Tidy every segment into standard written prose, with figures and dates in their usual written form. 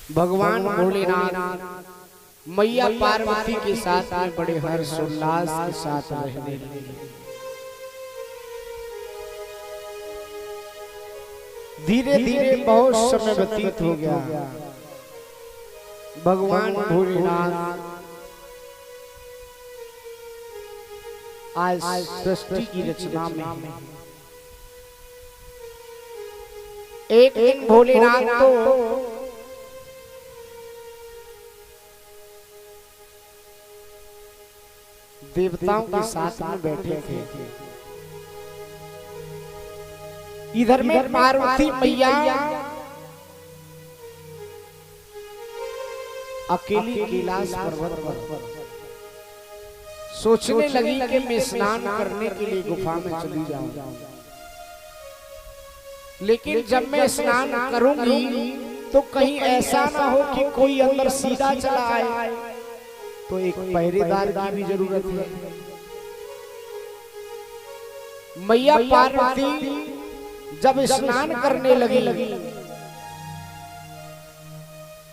भगवान भोलेनाथ मैया पार्वती के साथ में बड़े हर्षोल्लास के साथ रहने लगे। धीरे धीरे बहुत समय व्यतीत हो गया। भगवान भोलेनाथ आज सृष्टि की रचना में एक दिन भोलेनाथ तो देवताओं के साथ में बैठे थे। इधर में पार्वती मैया अकेली कैलाश पर्वत पर सोचने लगी कि मैं स्नान करने के लिए गुफा में चली जाऊं, लेकिन जब मैं स्नान करूंगी तो कहीं ऐसा ना हो कि कोई अंदर सीधा चला आए, तो एक पहरेदार की भी जरूरत है। मैया पार्वती जब स्नान करने लगी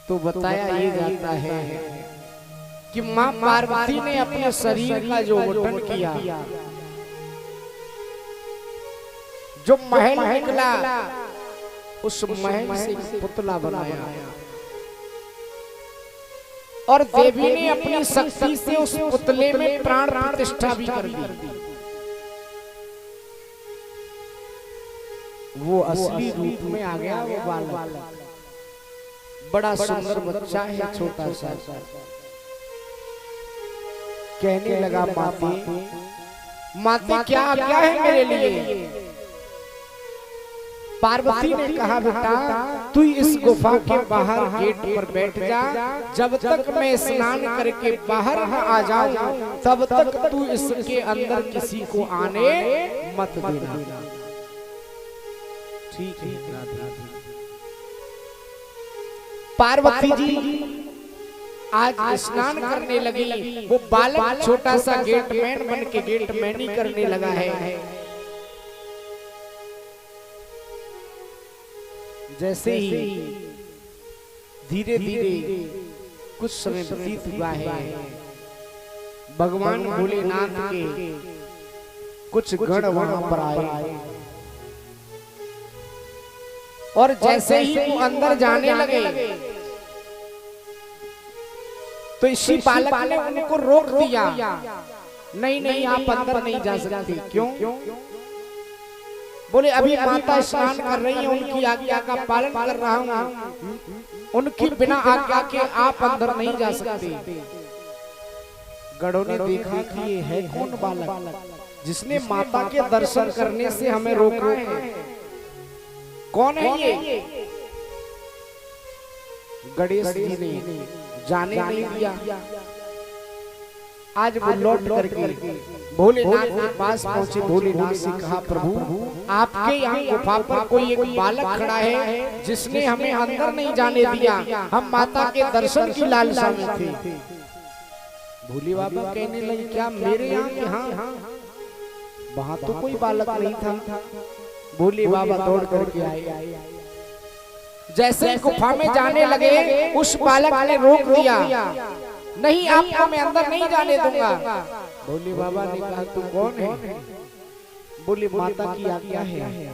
तो बताया ये जाता है कि मां पार्वती ने अपने शरीर का जो गठन किया, जो महल निकला, उस महल से पुतला बनाया और देवी ने अपनी शक्ति से उस पुतले में प्राण प्रतिष्ठा भी कर दी। वो असली रूप में आ गया वो बालक। बड़ा सुंदर बच्चा है, छोटा सा। कहने लगा, माते क्या आज्ञा है मेरे लिए? पार्वती ने कहा, बेटा तू इस गुफा के बाहर गेट पर बैठ जा, जब तक मैं स्नान करके बाहर न आ जाऊं तब तक तू इसके अंदर किसी को आने मत देना। ठीक है। पार्वती जी आज स्नान करने लगी। वो बालक छोटा सा गेटमैन बन के गेटमैनी करने लगा है। जैसे ही धीरे धीरे कुछ समय व्यतीत हुआ है, भगवान भोलेनाथ के कुछ गण वहां पर आए और जैसे ही वो अंदर जाने लगे तो इसी बालक ने उनको रोक दिया। नहीं नहीं, आप अंदर नहीं जा सकते। क्यों? बोले अभी माता स्नान कर रही है, उनकी आज्ञा का पालन कर रहा हूँ, उनकी बिना आज्ञा के आप अंदर नहीं जा सकते। गणों ने देखा कि ये है कौन बालक जिसने माता के दर्शन करने से हमें रोक रहे हैं? कौन है ये? गणेश जी ने जाने नहीं दिया। आज वो लौट करके भोलेनाथ के पास पहुंचे। भोलेनाथ से कहा, प्रभु आपके यहाँ गुफा पर कोई एक बालक खड़ा है जिसने हमें अंदर नहीं जाने दिया, हम माता के दर्शन की लालसा में थे। भोले बाबा कहने लगे, क्या मेरे यहाँ? वहां तो कोई बालक नहीं था। भोले बाबा दौड़ करके आए। जैसे गुफा में जाने लगे उस बालक ने रोक दिया। नहीं, आपको मैं अंदर नहीं जाने दूंगा। भोले बाबा ने कहा, तू कौन है? बोले माता की आज्ञा है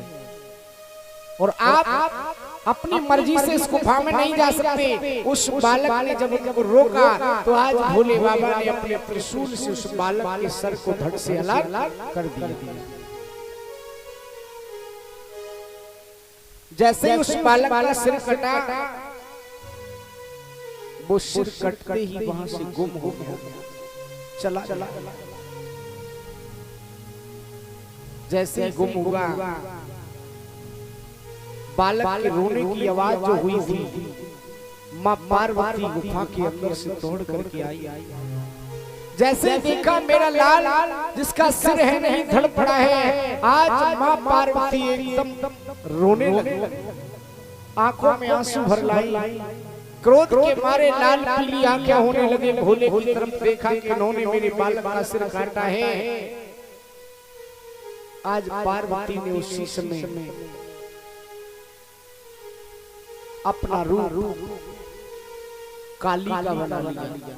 और आप अपनी मर्जी से इस गुफा में नहीं जा सकते। उस बालक ने जब उनको रोका तो आज भोले बाबा ने अपने त्रिशूल से उस बालक के सर को धड़ से अलग कर दिया। जैसे ही उस बालक का सिर कटा, वो सिर कटते ही वहां से गुम हो गया, चला। जैसे ही गुम हुआ, बालक के रोने की आवाज जो हुई थी, मां पार्वती गुफा के अंदर से दौड़ करके आई। जैसे देखा मेरा लाल जिसका सिर है नहीं धड़फड़ा है, आज मां पार्वती एकदम रोने लगी, आंखों में आंसू भर लाई। क्रोध के मारे लाल पीली आंखें होने लगे। भोले की तरफ देखा कि उन्होंने मेरे बालक का सिर काटा है। आज पार्वती ने उसी समय अपना रूप काली का बना लिया,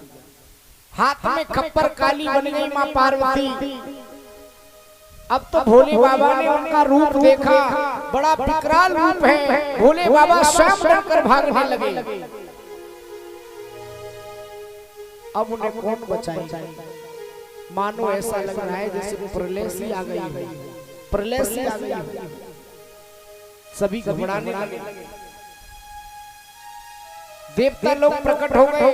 हाथ में खप्पर काली बन गई माँ पार्वती। अब तो भोले बाबा ने उनका रूप देखा, बड़ा विकराल रूप है। भोले बाबा स्वयं डरकर भागने लगे। अब उन्हें कौन बचाए? मानो ऐसा लग रहा है जैसे प्रलय सी आ गई है, प्रलय सी आ गई है। सभी घबराने लगे। देवता लोग प्रकट हो गए,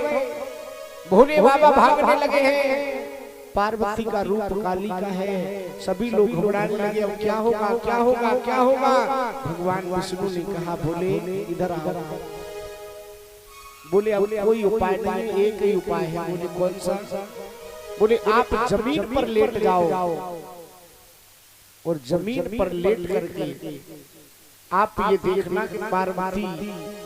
भोले बाबा भागने लगे हैं। पार्वती का रूप काली का है। सभी लोग घबराने लगे, अब क्या होगा, क्या होगा, क्या होगा? भगवान विष्णु ने कहा, भोले इधर आओ। बोले अब कोई उपाय नहीं, एक ही उपाय है। बोले कौन सा? बोले आप जमीन पर लेट जाओ और जमीन पर लेट करके आप ये देखना कि पार्वती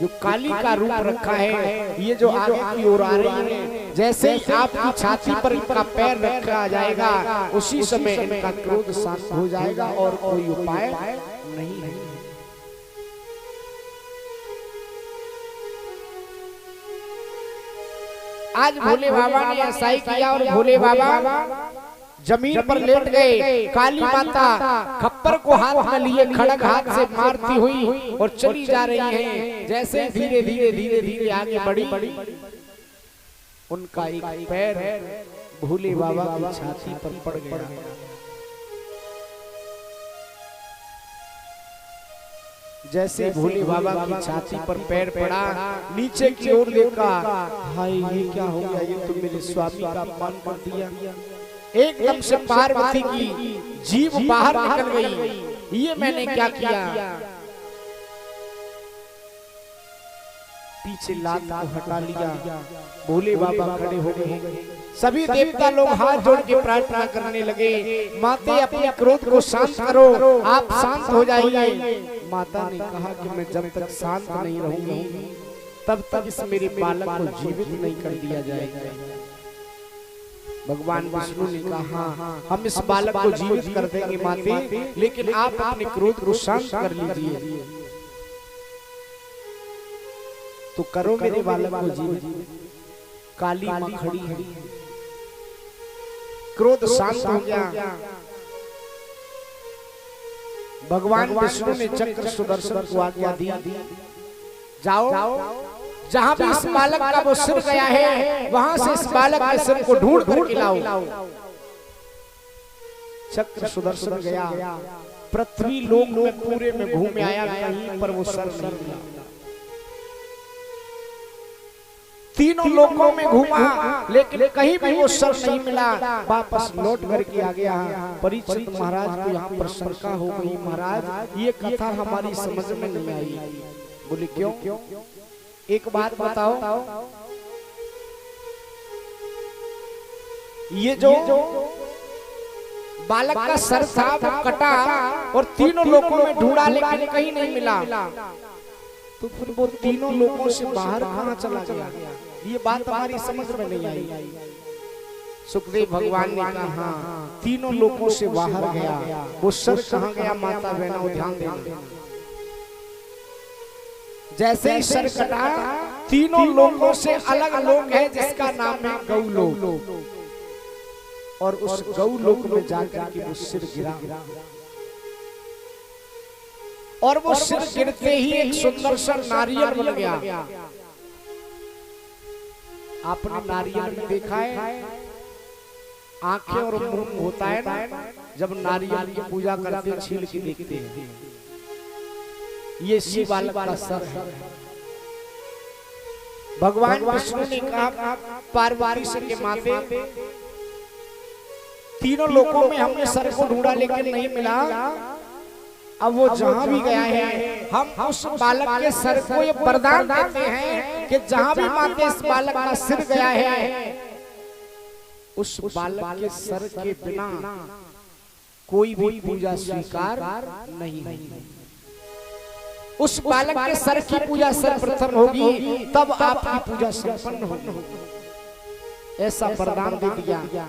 जो काली का रूप रखा है, ये जो आगे की ओर आ रही है, जैसे ही आपकी छाती पर इनका पैर रखा जाएगा, उसी समय इनका क्रोध शांत हो जाएगा और कोई उपाय नहीं है। आज भोले बाबा ने ऐसा ही किया और भोले बाबा जमीन पर लेट गए। काली माता खप्पर को हाथ में लिए खड़ग हाथ से मारती हुई और चली जा रही है। जैसे धीरे धीरे धीरे धीरे आगे बढ़ी, उनका एक पैर भोले बाबा की छाती पर पड़ गया। जैसे भोले बाबा की छाती पर पैर पड़ा, नीचे की ओर देखा, हाय ये क्या हो गया? ये तो मेरे स्वामी का अपमान कर दिया। एकदम से पार्वती की जीभ बाहर निकल गई। ये मैंने क्या किया? पीछे लात को हटा लिया। भोले बाबा खड़े हो गए। सभी देवता लोग हाथ जोड़ के प्रार्थना करने लगे, माते अपने क्रोध को शांत करो, आप शांत हो जाइए। माता ने कहा कि मैं जब तक शांत नहीं रहूंगी तब तक इस मेरे बालक को जीवित नहीं कर दिया जाएगा। भगवान विष्णु ने कहा, हम इस बालक को जीवित कर देंगे माते, लेकिन आप अपने क्रोध को शांत कर लीजिए। तो करो मेरे बालक को जीवित। काली मां खड़ी है, क्रोध शांत हो गया। भगवान विष्णु ने चक्र सुदर्शन को आज्ञा दी, जाओ जहां भी इस बालक का वो सिर गया है, वहां से इस बालक के सिर को ढूंढ कर लाओ। चक्र सुदर्शन गया, पृथ्वी लोक में पूरे में घूम आया, कहीं पर वो सर नहीं मिला। तीनों लोकों में घूमा, लेकिन कहीं भी वो सर नहीं मिला। वापस लौट करके आ गया। परीक्षित महाराज को यहाँ पर शंका हो गई, महाराज ये कथा हमारी समझ में नहीं आई। बोले क्यों? एक बात बताओ, ये जो बालक का सर था वो कटा और तीनों लोकों में ढूंढा, लेकिन कहीं नहीं मिला। तो फिर वो तीनों लोकों से बाहर कहाँ चला गया? ये बात हमारी समझ में नहीं आई। सुखदेव भगवान ने कहा, तीनों लोकों से बाहर गया। वो सर कहाँ गया? माता बहनों ध्यान देना। जैसे ही सर कटा, तीनों लोकों से अलग लोक है जिसका नाम है गौलोक, और उस गौलोक में जाकर के वो सिर गिरा, और वो सिर गिरते ही एक सुंदर सा नारियल बन गया। आपने नारियल में देखा है, आंखें और मुंह होता है ना, जब नारियल की पूजा करते हैं छील के देखते हैं। ये शिव बालक का सर है। भगवान विष्णु ने कहा, पार्वती से के माते, तीनों लोकों में हमने सर को ढूंढा लेकिन नहीं मिला। अब वो जहां भी गया है, हम उस बालक के सर को ये वरदान देते हैं कि जहां भी माते इस बालक का सिर गया है, उस बालक के सर के बिना कोई भी पूजा स्वीकार नहीं होगी। उस बालक के सर की पूजा सर्वप्रथम होगी, तब आपकी पूजा संपन्न होगी। ऐसा वरदान दे दिया।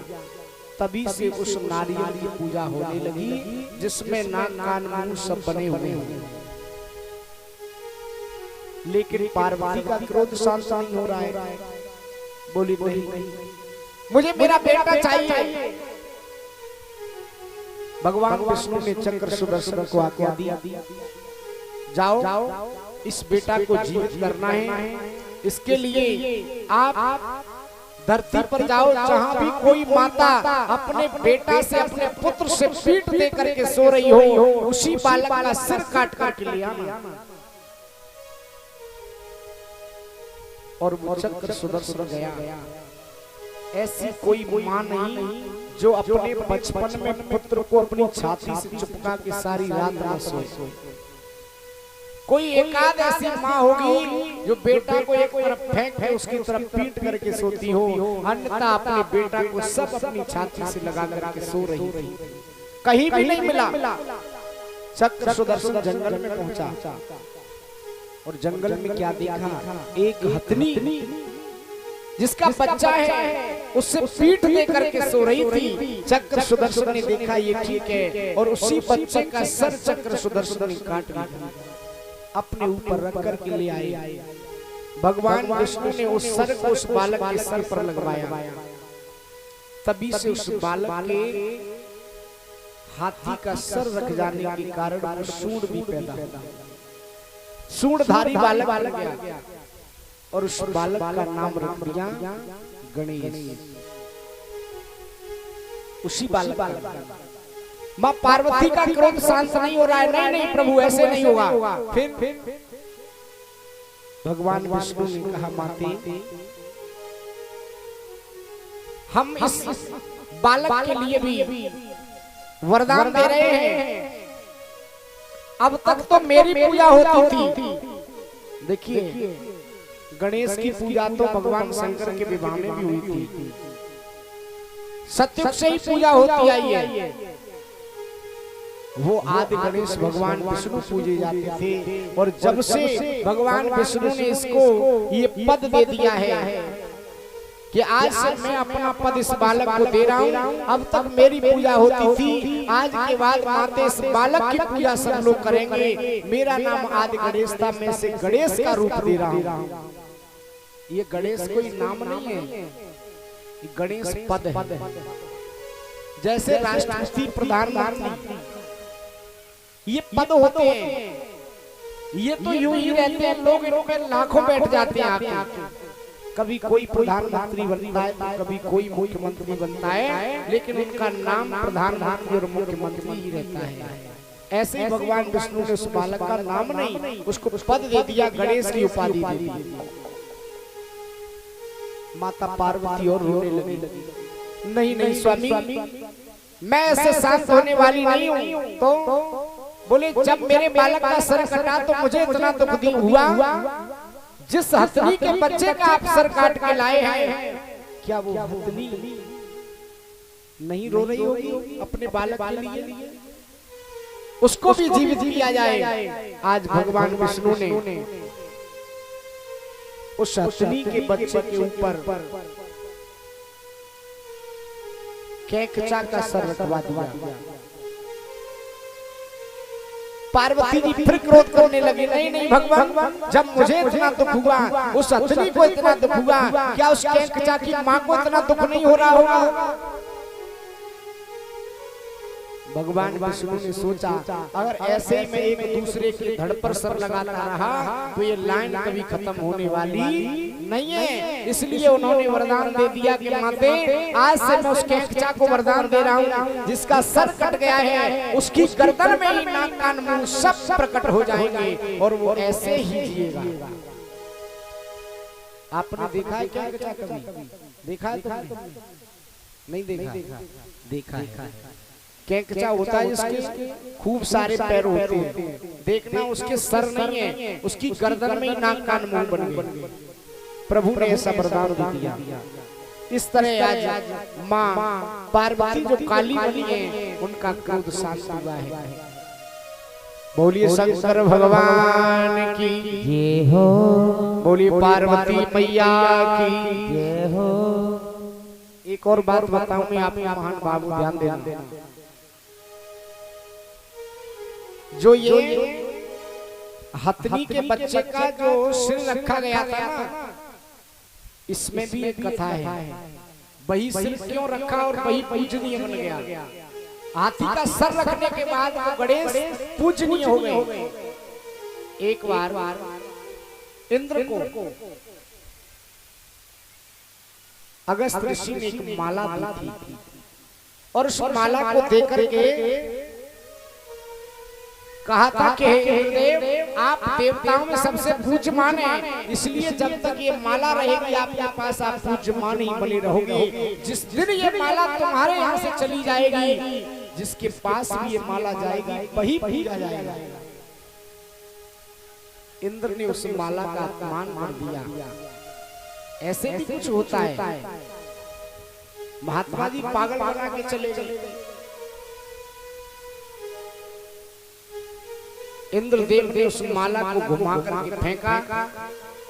तभी से उस नारियल की पूजा होने लगी जिसमें नाक कान मुंह सब बने हुए हैं। लेकिन पार्वती का क्रोध शांत नहीं हो रहा है। बोली नहीं, मुझे मेरा बेटा चाहिए। भगवान विष्णु ने चक्र सुदर्शन को आज्ञा दी, जाओ इस बेटा को जीवित करना है। इसके लिए आप धरती पर जाओ, जहां भी कोई माता अपने बेटा से, अपने पुत्र से पीठ दे करके सो रही हो, उसी बालक का सिर काट करके ले आना। और वो चक्र सुदर्शन गया। ऐसी कोई मां नहीं जो अपने बचपन में पुत्र को अपनी छाती से चिपका के सारी रात न सोए। कोई एकाध ऐसी माँ होगी जो बेटा को एक तरफ फेंक के उसकी तरफ पीट करके सोती हो, अन्यथा अपने बेटा को सब अपनी छाती से लगा करके सो रही थी। कहीं भी नहीं मिला। चक्र सुदर्शन जंगल में पहुंचा और जंगल में क्या देखा, एक हथनी जिसका बच्चा है उससे पीठ दे करके सो रही थी। चक्र सुदर्शन ने देखा ये ठीक है, और उसी बच्चे का सर चक्र सुदर्शन ने काट लिया, अपने ऊपर रख करके ले आए। भगवान विष्णु ने उस सर को उस बालक के सर पर लगवाया। तभी से उस बालक के हाथी का सर रख जाने के कारण वो सूंड भी पैदा हुआ, सूंडधारी बालक बन गया। और उस बालक का नाम रख दिया गणेश। उसी बालक माँ पार्वती का क्रोध शांत नहीं हो रहा है। नहीं प्रभु, ऐसे नहीं होगा। फिर भगवान विष्णु ने कहा, माते हम इस बालक के लिए भी वरदान दे रहे हैं। अब तक तो मेरी पूजा होती थी। देखिए, गणेश की पूजा तो भगवान शंकर के विवाह में भी हुई थी। सत्युग से ही पूजा होती आई है। वो आदि गणेश भगवान विष्णु पूजे जाते थे, और जब से भगवान विष्णु ने इसको ये पद दे दिया है कि आज से मैं अपना पद इस बालक को दे रहा हूँ, अब तक मेरी पूजा होती थी, आज के बाद माते इस बालक की पूजा सब लोग करेंगे। मेरा नाम आदि गणेश था, मैं इसे गणेश का रूप दे रहा हूँ। ये गणेश कोई नाम नहीं है, ये गणेश पद है। जैसे राष्ट्रपति, प्रधानमंत्री, ये पद होते हैं। ये तो यूं ही रहते हैं, लोग इन पे लाखों बैठ जाते हैं आके। कभी कोई प्रधानमंत्री बनता है तो कभी कोई मुख्यमंत्री बनता है, लेकिन उनका नाम प्रधानमंत्री और मुख्यमंत्री ही रहता है। ऐसे ही भगवान विष्णु ने उस बालक का नाम नहीं, उसको पद दे दिया, गणेश की उपाधि दे दी। माता पार्वती और रोने लगी। नहीं स्वामी, मैं ऐसे शांत होने वाली नहीं हूँ। तो बोले, जब मेरे बालक का सर कटा तो मुझे इतना दुख हुआ। जिस हथनी के बच्चे का आप सर काट के लाए हैं, क्या वो हथनी नहीं रो रही होगी अपने बालक के लिए? उसको भी जीवित किया जाए। आज भगवान विष्णु ने उस हथनी के बच्चे के ऊपर कैकचा का सर रखवा दिया। पार्वती जी फिर क्रोध करने लगी। नहीं भगवान, जब मुझे इतना दुख हुआ, उस हथनी को इतना दुख हुआ, क्या उस कैकचा की मां को इतना दुख नहीं हो रहा होगा? भगवान विष्णु ने सोचा, अगर ऐसे ही मैं एक दूसरे के धड़ पर सर लगाता रहा तो ये लाइन कभी खत्म होने वाली नहीं है। इसलिए उन्होंने वरदान दे दिया कि माते, आज से मैं उस कैकचा को वरदान दे रहा हूँ, जिसका सर कट गया है उसकी गर्दन में ही नाक कान मुंह सब प्रकट हो जाएंगे और वो ऐसे ही जिएगा। आपने देखा है कैकचा कभी? देखा है? नहीं देखा? देखा है। कैकचा होता है जिसके खूब सारे पैर होते हैं। देखना, उसके सर नहीं है, उसकी गर्दन में ही नाक कान मुंह बन गए। प्रभु ने ऐसा वरदान दिया। इस तरह आज माँ पार्वती जो काली बनी है, उनका क्रोध शांत हुआ है। बोलिए शंकर भगवान की जय हो, बोलिए पार्वती मैया की जय हो। एक और बात बताऊं मैं आपको, महान बाबू ध्यान देना। जो ये हथनी के बच्चे का जो सिर रखा गया था ना, इसमें भी एक कथा है। वही सिर क्यों रखा और वही पूजनीय बन गया। हाथी का सर रखने के बाद वो गणेश पूजनीय हो गए। एक बार इंद्र को अगस्त ऋषि ने एक माला दी थी और उस माला को देकर के कहा था कि इंद्रदेव आप देवताओं में सबसे पूज्यमान हैं, इसलिए जब तक ये माला रहेगी आपके पास आप पूज्यमान ही बने रहोगे। जिस दिन ये माला तुम्हारे यहाँ से चली जाएगी, जिसके पास भी ये माला जाएगी वही पूजा जाएगा। इंद्र ने उस माला का अपमान कर दिया। ऐसे भी कुछ होता है। महात्मा जी पागल बना के चले गए। इंद्रदेव ने उस माला को घुमा करके फेंका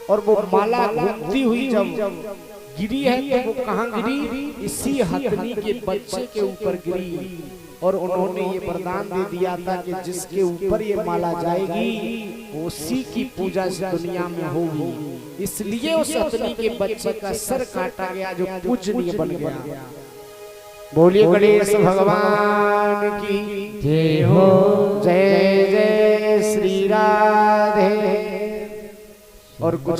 और वो माला घूमती हुई जब गिरी है तो वो कहाँ गिरी? इसी हथनी के बच्चे के ऊपर गिरी। और उन्होंने ये वरदान दे दिया था कि जिसके ऊपर ये माला जाएगी उसी की पूजा इस दुनिया में होगी। इसलिए उस हथनी के बच्चे का सर काटा गया जो पूजनीय बन गया। बोलिए गणेश भगवान की जय हो। जय जय श्री राधे। और कुछ